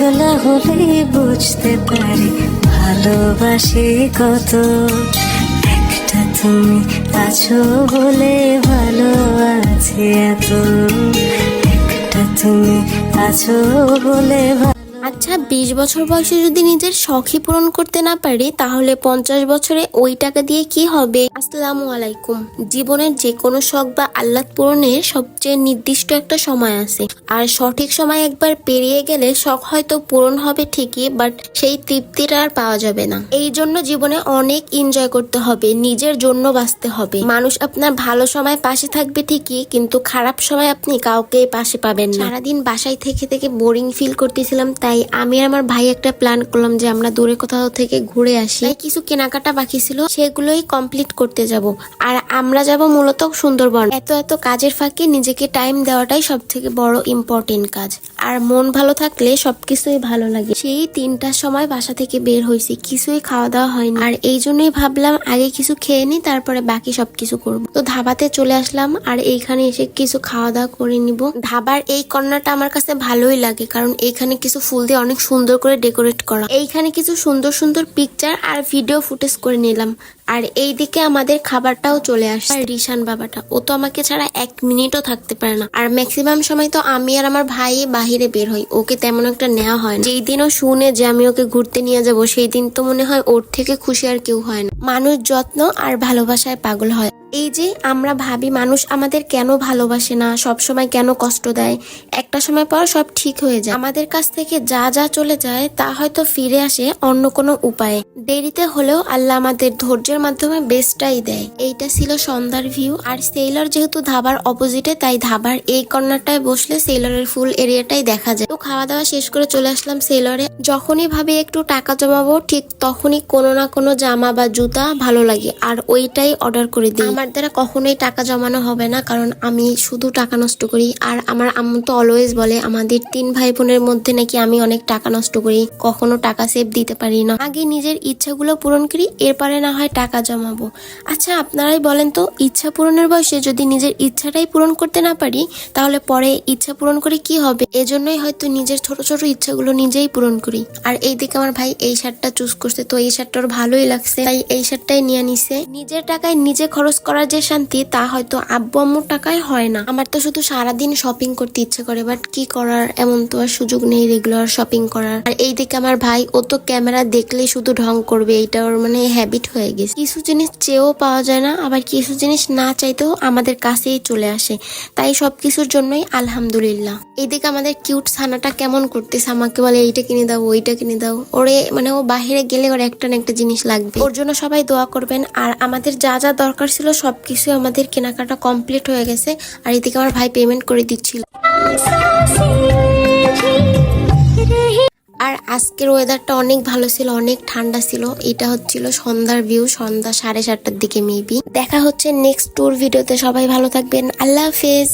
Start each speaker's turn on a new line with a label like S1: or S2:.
S1: একলা হলে বুঝতে পারি ভালোবাসি কত। একটা তুমি আছো বলে ভালো আছি এত, একটা তুমি আছো বলে
S2: আচ্ছা 20 বছর বয়সে যদি নিজের শখই পূরণ করতে না পারি তাহলে 50 বছরে ওই টাকা দিয়ে কি হবে? আসসালামু আলাইকুম। জীবনের যে কোনো শখ বা আহ্লাদ পূরণের সবচেয়ে নির্দিষ্ট একটা সময় আছে, আর সঠিক সময় একবার পেরিয়ে গেলে শখ হয়তো পূরণ হবে ঠিকই, বাট সেই তৃপ্তিটা আর পাওয়া যাবে না। এই জন্য জীবনে অনেক এনজয় করতে হবে, নিজের জন্য বাঁচতে হবে। মানুষ আপনার ভালো সময় পাশে থাকবে ঠিকই, কিন্তু খারাপ সময় আপনি কাউকে পাশে পাবেন না। সারাদিন বাসায় থেকে থেকে বোরিং ফিল করতেছিলাম, তাই আমি আর আমার ভাই একটা প্ল্যান করলাম যে আমরা দূরে কোথাও থেকে ঘুরে আসি। কিছু কেনাকাটা বাকি ছিল, সেগুলোই কমপ্লিট করতে যাব। আর আমরা যাব মূলত সুন্দরবন। এত কাজের ফাঁকে নিজেকে টাইম দেওয়াটাই সব থেকে বড় ইম্পর্টেন্ট কাজ। আর মন ভালো থাকলে সবকিছুই ভালো লাগে। সেই 3টার সময় বাসা থেকে বের হয়েছি, কিছুই খাওয়া দাওয়া হয়নি। আর এই জন্যই ভাবলাম আগে কিছু খেয়ে নি, তারপরে বাকি সবকিছু করবো। তো ধাবাতে চলে আসলাম, আর এইখানে এসে কিছু খাওয়া দাওয়া করে নিব। ধাবার এই কর্নারটা আমার কাছে ভালোই লাগে, কারণ এইখানে কিছু ফুল দিয়ে অনেক সুন্দর করে ডেকোরেট করা। এইখানে কিছু সুন্দর সুন্দর পিকচার আর ভিডিও ফুটেজ করে নিলাম। আর এইদিকে আমাদের খাবারটাও চলে আসছে। রিশান বাবাটা, ও তো আমাকে ছাড়া 1 মিনিটও থাকতে পারে না। আর ম্যাক্সিমাম সময় তো আমি আর আমার ভাই বাহিরে বের হই, ওকে তেমন একটা নেওয়া হয় না। যেই দিনও শুনে যে আমি ওকে ঘুরতে নিয়ে যাব, সেই দিন তো মনে হয় ওর থেকে খুশি আর কেউ হয় না। মানুষ যত্ন আর ভালোবাসায় পাগল হয়। এই যে আমরা ভাবি মানুষ আমাদের কেন ভালোবাসে না, সব সময় কেন কষ্ট দেয়, একটা সময় পর সব ঠিক হয়ে যায়। আমাদের কাছ থেকে যা যা চলে যায় তা হয়তো ফিরে আসে অন্য কোনো উপায়ে। দেরিতে হলেও আল্লাহ আমাদের ধৈর্যের মাধ্যমে বেস্টটাই দেয়। এইটা ছিল সন্ধ্যার ভিউ। আর সেইলর যেহেতু ধাবার অপোজিটে, তাই ধাবার এই কর্নারটায় বসলে সেইলরের ফুল এরিয়াটাই দেখা যায়। তো খাওয়া দাওয়া শেষ করে চলে আসলাম সেইলরে। যখনই ভাবি একটু টাকা জমাবো, ঠিক তখনই কোনো না কোনো জামা বা জুতা ভালো লাগে, আর ওইটাই অর্ডার করে দিই। আমার দ্বারা কখনোই টাকা জমানো হবে না, কারণ আমি শুধু টাকা নষ্ট করি। আর আমার আম্মু তো অলওয়েজ বলে আমাদের 3 ভাই বোনের মধ্যে নাকি আমি অনেক টাকা নষ্ট করি, কখনো টাকা সেভ দিতে পারি না। আগে নিজের ইচ্ছাগুলো পূরণ করি, এরপরে না হয় টাকা জমাবো। আচ্ছা আপনারাই বলেন তো, ইচ্ছা পূরণের বয়সে যদি নিজের ইচ্ছাটাই পূরণ করতে না পারি, তাহলে পরে ইচ্ছা পূরণ করে কি হবে? এজন্যই হয়তো নিজের ছোট ছোট ইচ্ছাগুলো নিজেই পূরণ করি। আর এইদিকে আমার ভাই এই শার্টটা চুজ করছে, তো এই শার্টটার ভালোই লাগছে, তাই এই শার্টটাই নিয়ে নিছে। নিজের টাকায় নিজে খরচ করার যে শান্তি, তা হয়তো আব্বু আম্মুর টাকায় হয় না। আমার তো শুধু সারাদিন শপিং করতে ইচ্ছে করে, বাট কি করার, এমন তো আর সুযোগ নেই রেগুলার শপিং করার। আর এইদিকে আমার ভাই, ও তো ক্যামেরা দেখলেই শুধু ঢং করবে, এটা ওর মানে হ্যাবিট হয়ে গেছে। কিছু জিনিস চেয়েও পাওয়া যায় না, আবার কিছু জিনিস না চাইতেও আমাদের কাছেই চলে আসে। তাই সবকিছুর জন্যই আলহামদুলিল্লাহ। এইদিকে আমাদের কিউট ছানাটা কেমন করতেছে, আমাকে বলে এইটা কিনে দাও, ওইটা কিনে দাও। ওরে মানে ও বাহিরে গেলে ওর একটা না একটা জিনিস লাগবে। ওর জন্য সবাই দোয়া করবেন। আর আমাদের যা যা দরকার ছিল সবকিছু আমাদের কেনাকাটা কমপ্লিট হয়ে গেছে। আর এদিকে আমার ভাই পেমেন্ট করে দিচ্ছিল। আর আজকের ওয়েদারটা অনেক ভালো ছিল, অনেক ঠান্ডা ছিল। এটা হচ্ছিল সন্ধ্যার ভিউ, সন্ধ্যা 7:30টার দিকে মেবি। দেখা হচ্ছে নেক্সট ট্যুর ভিডিওতে। সবাই ভালো থাকবেন, আল্লাহ হাফেজ।